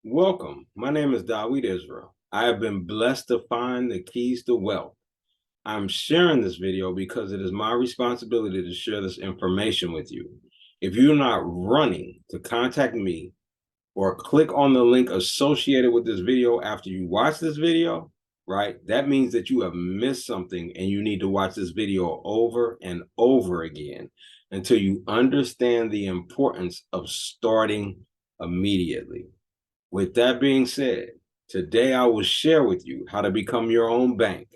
Welcome. My name is Dawid Israel. I have been blessed to find the keys to wealth. I'm sharing this video because it is my responsibility to share this information with you. If you're not running to contact me or click on the link associated with this video after you watch this video, right, that means that you have missed something and you need to watch this video over and over again until you understand the importance of starting immediately. With that being said, today I will share with you how to become your own bank,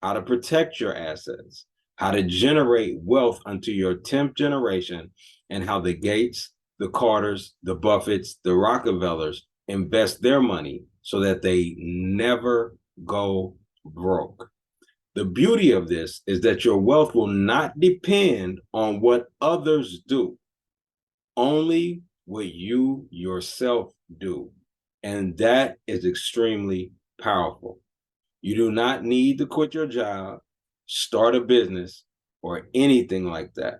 how to protect your assets, how to generate wealth unto your 10th generation, and how the Gates, the Carters, the Buffetts, the Rockefellers invest their money so that they never go broke. The beauty of this is that your wealth will not depend on what others do, only what you yourself do. And that is extremely powerful. You do not need to quit your job, start a business, or anything like that.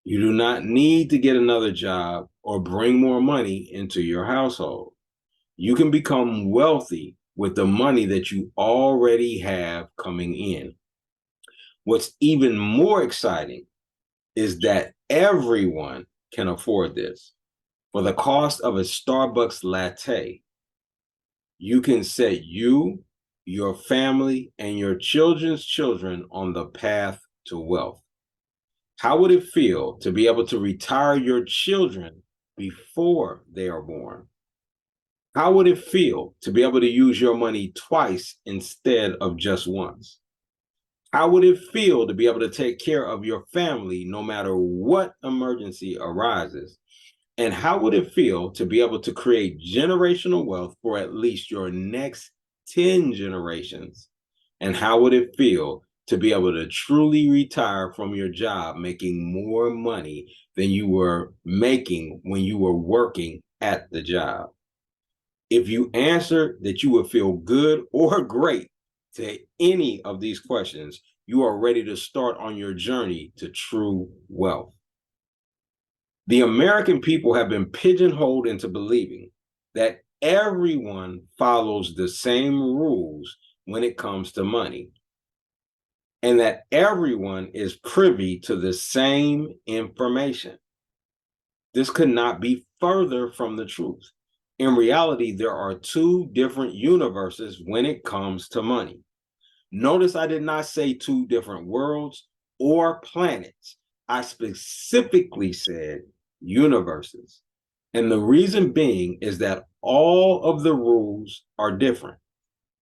You do not need to get another job or bring more money into your household. You can become wealthy with the money that you already have coming in. What's even more exciting is that everyone can afford this. For the cost of a Starbucks latte, you can set you, your family, and your children's children on the path to wealth. How would it feel to be able to retire your children before they are born? How would it feel to be able to use your money twice instead of just once? How would it feel to be able to take care of your family no matter what emergency arises? And how would it feel to be able to create generational wealth for at least your next 10 generations? And how would it feel to be able to truly retire from your job making more money than you were making when you were working at the job? If you answer that you would feel good or great to any of these questions, you are ready to start on your journey to true wealth. The American people have been pigeonholed into believing that everyone follows the same rules when it comes to money, and that everyone is privy to the same information. This could not be further from the truth. In reality, there are two different universes when it comes to money. Notice I did not say two different worlds or planets. I specifically said universes. And the reason being is that all of the rules are different.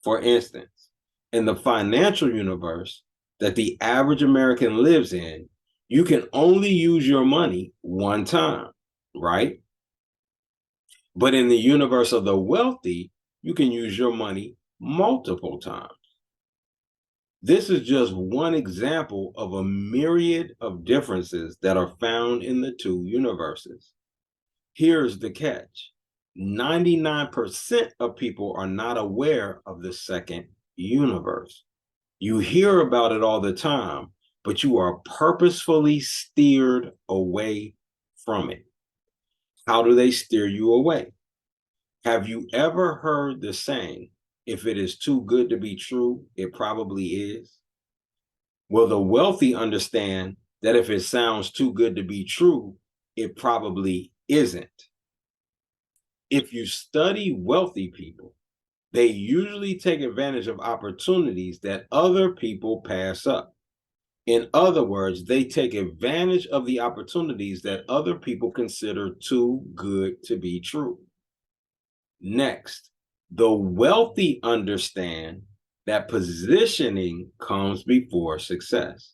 For instance, in the financial universe that the average American lives in, you can only use your money one time, right? But in the universe of the wealthy, you can use your money multiple times. This is just one example of a myriad of differences that are found in the two universes. Here's the catch. 99% of people are not aware of the second universe. You hear about it all the time, but you are purposefully steered away from it. How do they steer you away? Have you ever heard the saying, if it is too good to be true, it probably is? Well, the wealthy understand that if it sounds too good to be true, it probably isn't. If you study wealthy people, they usually take advantage of opportunities that other people pass up. In other words, they take advantage of the opportunities that other people consider too good to be true. Next, the wealthy understand that positioning comes before success,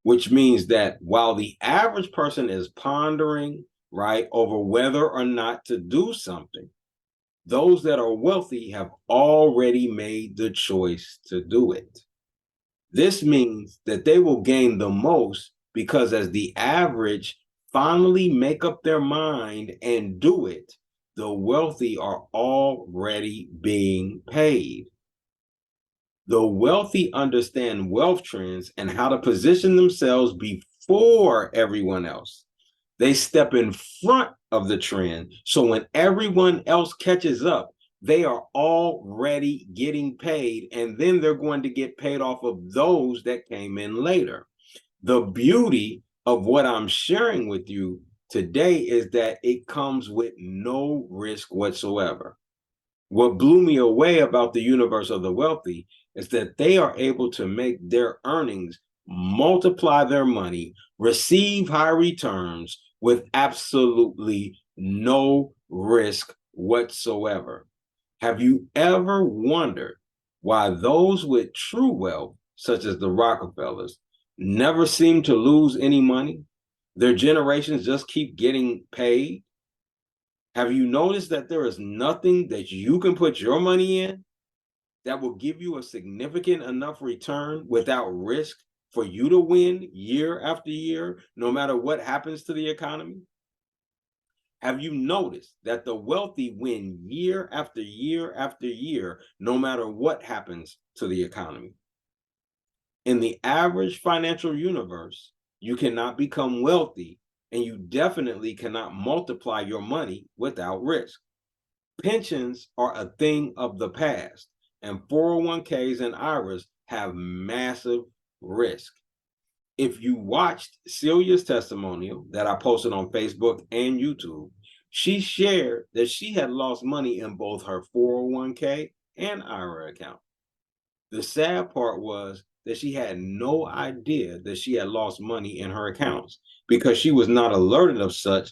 which means that while the average person is pondering, right, over whether or not to do something, those that are wealthy have already made the choice to do it. This means that they will gain the most because as the average finally make up their mind and do it, the wealthy are already being paid. The wealthy understand wealth trends and how to position themselves before everyone else. They step in front of the trend. So when everyone else catches up, They are already getting paid, and then they're going to get paid off of those that came in later. The beauty of what I'm sharing with you today is that it comes with no risk whatsoever. What blew me away about the universe of the wealthy is that they are able to make their earnings multiply their money, receive high returns with absolutely no risk whatsoever. Have you ever wondered why those with true wealth, such as the Rockefellers, never seem to lose any money? Their generations just keep getting paid. Have you noticed that there is nothing that you can put your money in that will give you a significant enough return without risk for you to win year after year, no matter what happens to the economy? Have you noticed that the wealthy win year after year after year, no matter what happens to the economy? In the average financial universe, you cannot become wealthy, and you definitely cannot multiply your money without risk. Pensions are a thing of the past, and 401ks and IRAs have massive risk. If you watched Celia's testimonial that I posted on Facebook and YouTube, she shared that she had lost money in both her 401k and IRA account. The sad part was that she had no idea that she had lost money in her accounts because she was not alerted of such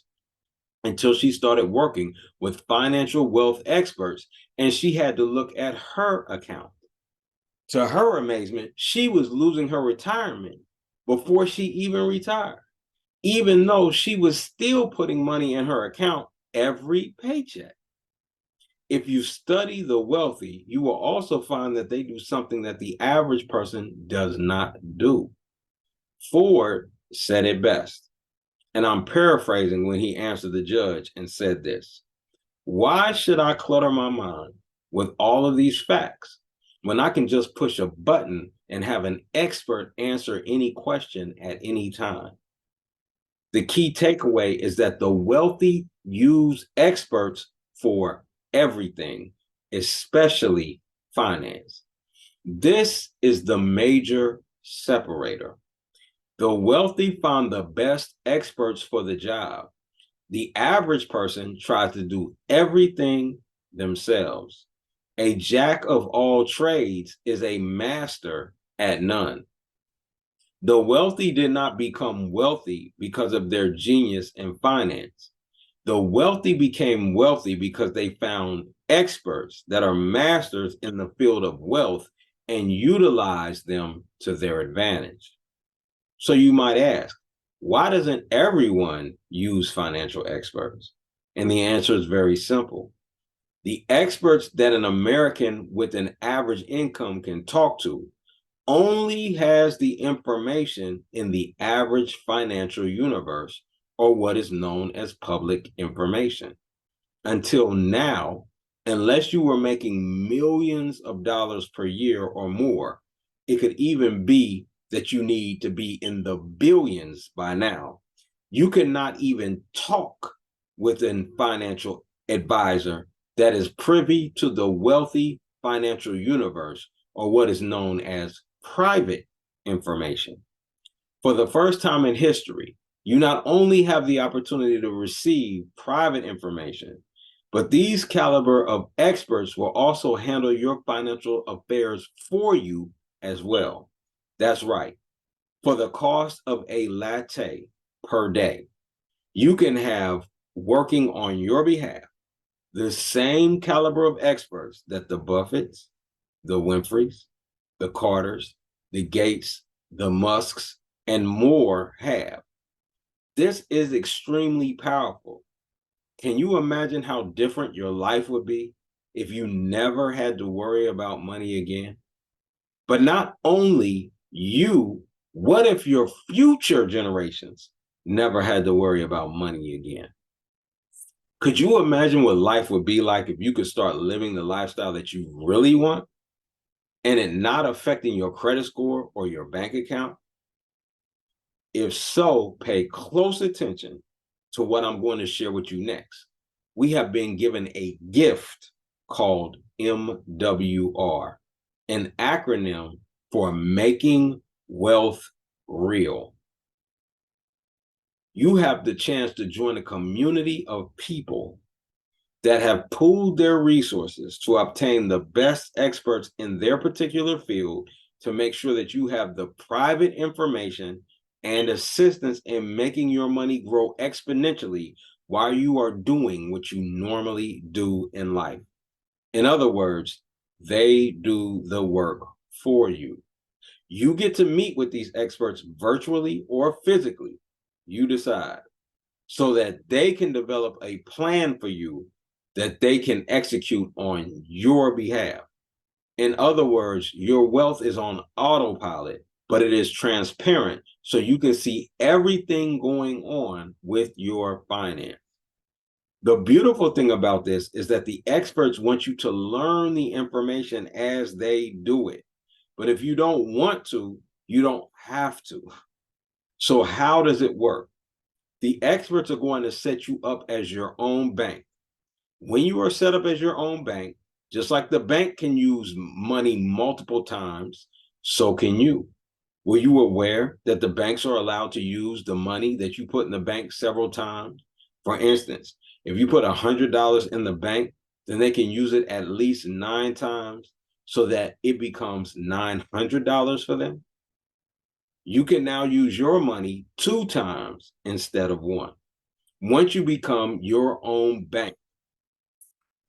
until she started working with financial wealth experts, and she had to look at her account. To her amazement, she was losing her retirement before she even retired, even though she was still putting money in her account every paycheck. If you study the wealthy, you will also find that they do something that the average person does not do. Ford said it best, and I'm paraphrasing when he answered the judge and said this: "Why should I clutter my mind with all of these facts when I can just push a button and have an expert answer any question at any time?" The key takeaway is that the wealthy use experts for everything, especially finance. This is the major separator. The wealthy found the best experts for the job. The average person tries to do everything themselves. A jack of all trades is a master at none. The wealthy did not become wealthy because of their genius in finance. The wealthy became wealthy because they found experts that are masters in the field of wealth and utilized them to their advantage. So you might ask, why doesn't everyone use financial experts? And the answer is very simple. The experts that an American with an average income can talk to only has the information in the average financial universe, or what is known as public information. Until now, unless you were making millions of dollars per year or more, it could even be that you need to be in the billions by now. You cannot even talk with a financial advisor that is privy to the wealthy financial universe, or what is known as private information. For the first time in history, you not only have the opportunity to receive private information, but these caliber of experts will also handle your financial affairs for you as well. That's right. For the cost of a latte per day, you can have working on your behalf the same caliber of experts that the Buffetts, the Winfreys, the Carters, the Gates, the Musks, and more have. This is extremely powerful. Can you imagine how different your life would be if you never had to worry about money again? But not only you, what if your future generations never had to worry about money again? Could you imagine what life would be like if you could start living the lifestyle that you really want and it not affecting your credit score or your bank account? If so, pay close attention to what I'm going to share with you next. We have been given a gift called MWR, an acronym for Making Wealth Real. You have the chance to join a community of people that have pooled their resources to obtain the best experts in their particular field to make sure that you have the private information and assistance in making your money grow exponentially while you are doing what you normally do in life. In other words, they do the work for you. You get to meet with these experts virtually or physically. You decide, so that they can develop a plan for you that they can execute on your behalf. In other words, your wealth is on autopilot, but it is transparent, so you can see everything going on with your finance. The beautiful thing about this is that the experts want you to learn the information as they do it. But if you don't want to, you don't have to. So how does it work? The experts are going to set you up as your own bank. When you are set up as your own bank, just like the bank can use money multiple times, so can you. Were you aware that the banks are allowed to use the money that you put in the bank several times? For instance, if you put $100 in the bank, then they can use it at least 9 times so that it becomes $900 for them. You can now use your money 2 times instead of 1. Once you become your own bank,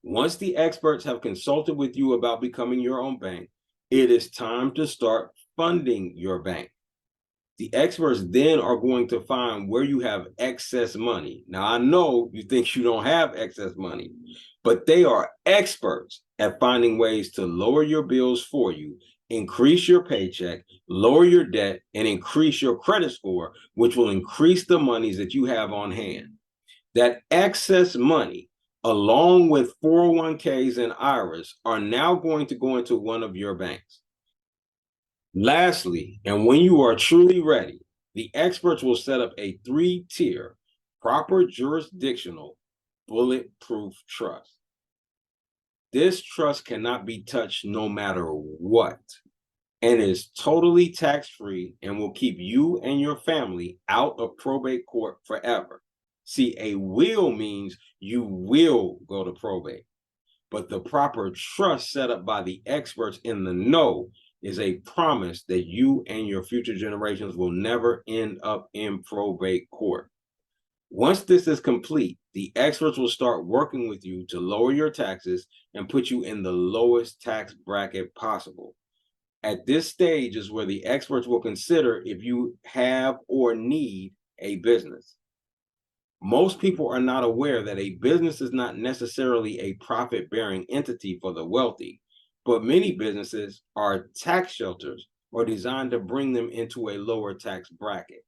once the experts have consulted with you about becoming your own bank, it is time to start funding your bank. The experts then are going to find where you have excess money. Now, I know you think you don't have excess money, but they are experts at finding ways to lower your bills for you, increase your paycheck, lower your debt, and increase your credit score, which will increase the monies that you have on hand. That excess money, along with 401ks and IRAs, are now going to go into one of your banks. Lastly, and when you are truly ready, the experts will set up a 3-tier, proper jurisdictional, bulletproof trust. This trust cannot be touched no matter what, and is totally tax-free and will keep you and your family out of probate court forever. See, a will means you will go to probate, but the proper trust set up by the experts in the know is a promise that you and your future generations will never end up in probate court. Once this is complete, the experts will start working with you to lower your taxes and put you in the lowest tax bracket possible. At this stage is where the experts will consider if you have or need a business. Most people are not aware that a business is not necessarily a profit-bearing entity for the wealthy, but many businesses are tax shelters or designed to bring them into a lower tax bracket.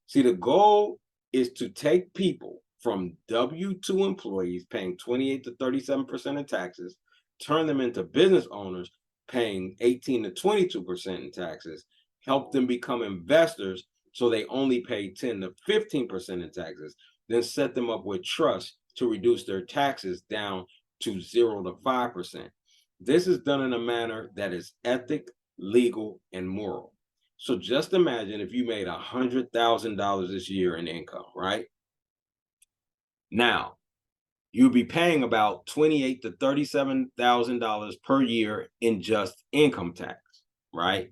See, the goal is to take people from W-2 employees paying 28 to 37% in taxes, turn them into business owners paying 18 to 22% in taxes, help them become investors so they only pay 10 to 15% in taxes, then set them up with trust to reduce their taxes down to 0 to 5%. This is done in a manner that is ethic, legal, and moral. So just imagine if you made $100,000 this year in income, right? Now, you'll be paying about $28,000 to $37,000 per year in just income tax, right?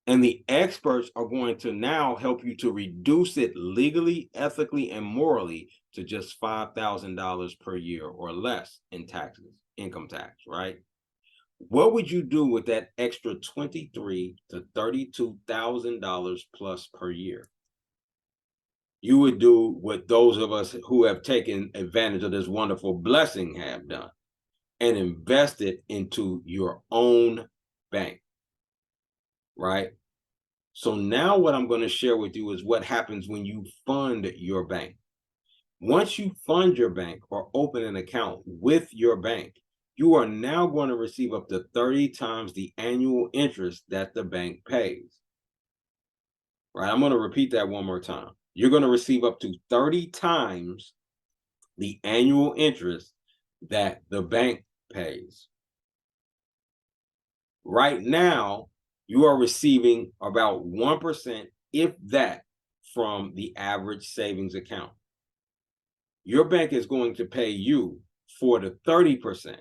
And the experts are going to now help you to reduce it legally, ethically, and morally to just $5,000 per year or less in taxes, income tax, right? What would you do with that extra $23,000 to $32,000 plus per year? You would do what those of us who have taken advantage of this wonderful blessing have done and invest it into your own bank, right? So now what I'm going to share with you is what happens when you fund your bank. Once you fund your bank or open an account with your bank, you are now going to receive up to 30 times the annual interest that the bank pays. Right? I'm going to repeat that one more time. You're going to receive up to 30 times the annual interest that the bank pays. Right now, you are receiving about 1%, if that, from the average savings account. Your bank is going to pay you 4 to 30%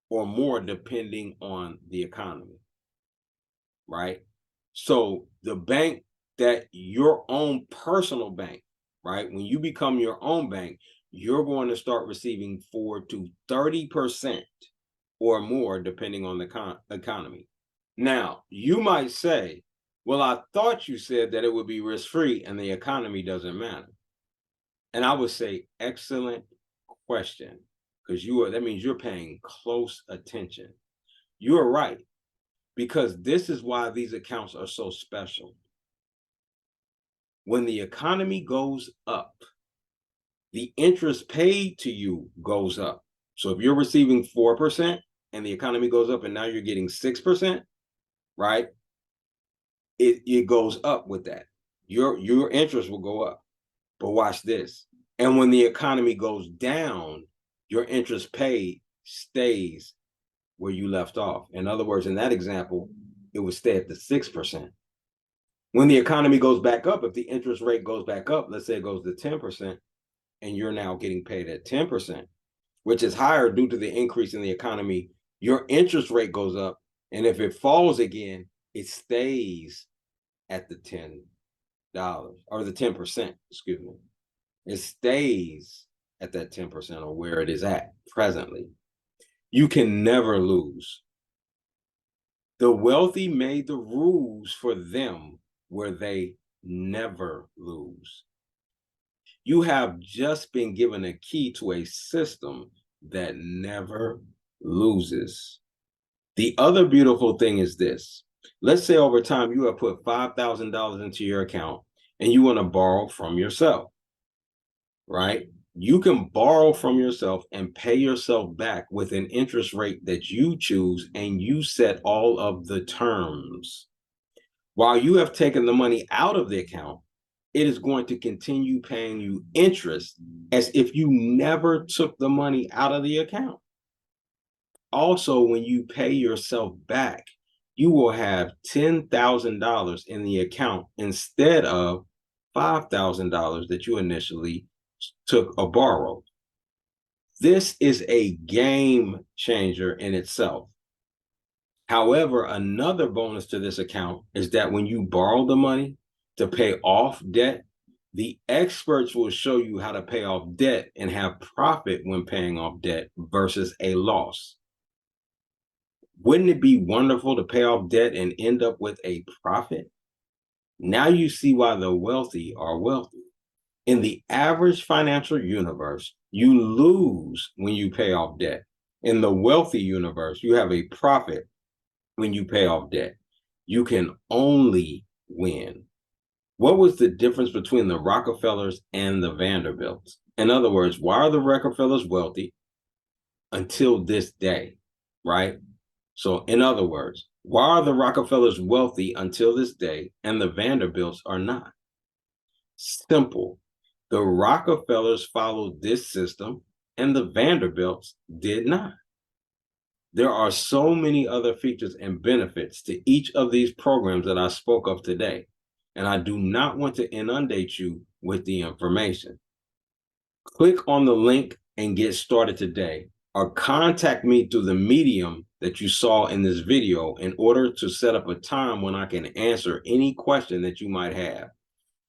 or more, depending on the economy, right? So the bank that your own personal bank, right? When you become your own bank, you're going to start receiving 4 to 30% or more, depending on the economy. Now, you might say, well, I thought you said that it would be risk-free and the economy doesn't matter. And I would say, excellent question, because that means you're paying close attention. You're right, because this is why these accounts are so special. When the economy goes up, the interest paid to you goes up. So if you're receiving 4% and the economy goes up and now you're getting 6%, right? It goes up with that. Your interest will go up. But watch this. And when the economy goes down, your interest paid stays where you left off. In other words, in that example, it would stay at the 6%. When the economy goes back up, if the interest rate goes back up, let's say it goes to 10%, and you're now getting paid at 10%, which is higher due to the increase in the economy, your interest rate goes up. And if it falls again, it stays at the $10 or the 10%, excuse me. It stays at that 10% or where it is at presently. You can never lose. The wealthy made the rules for them where they never lose. You have just been given a key to a system that never loses. The other beautiful thing is this. Let's say over time you have put $5,000 into your account and you want to borrow from yourself, right? You can borrow from yourself and pay yourself back with an interest rate that you choose, and you set all of the terms. While you have taken the money out of the account, it is going to continue paying you interest as if you never took the money out of the account. Also, when you pay yourself back, you will have $10,000 in the account instead of $5,000 that you initially took or borrowed. This is a game changer in itself. However, another bonus to this account is that when you borrow the money to pay off debt, the experts will show you how to pay off debt and have profit when paying off debt versus a loss. Wouldn't it be wonderful to pay off debt and end up with a profit? Now you see why the wealthy are wealthy. In the average financial universe, you lose when you pay off debt. In the wealthy universe, you have a profit when you pay off debt. You can only win. What was the difference between the Rockefellers and the Vanderbilts? In other words, why are the Rockefellers wealthy until this day, right? So in other words, why are the Rockefellers wealthy until this day and the Vanderbilts are not? Simple. The Rockefellers followed this system and the Vanderbilts did not. There are so many other features and benefits to each of these programs that I spoke of today, and I do not want to inundate you with the information. Click on the link and get started today, or contact me through the medium that you saw in this video in order to set up a time when I can answer any question that you might have.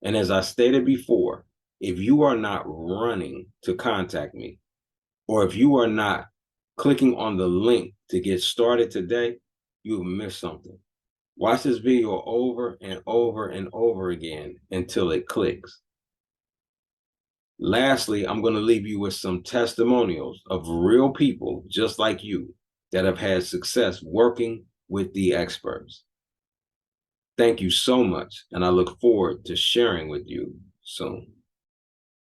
And as I stated before, if you are not running to contact me, or if you are not clicking on the link to get started today, you've missed something. Watch this video over and over and over again until it clicks. Lastly, I'm going to leave you with some testimonials of real people just like you that have had success working with the experts. Thank you so much, and I look forward to sharing with you soon.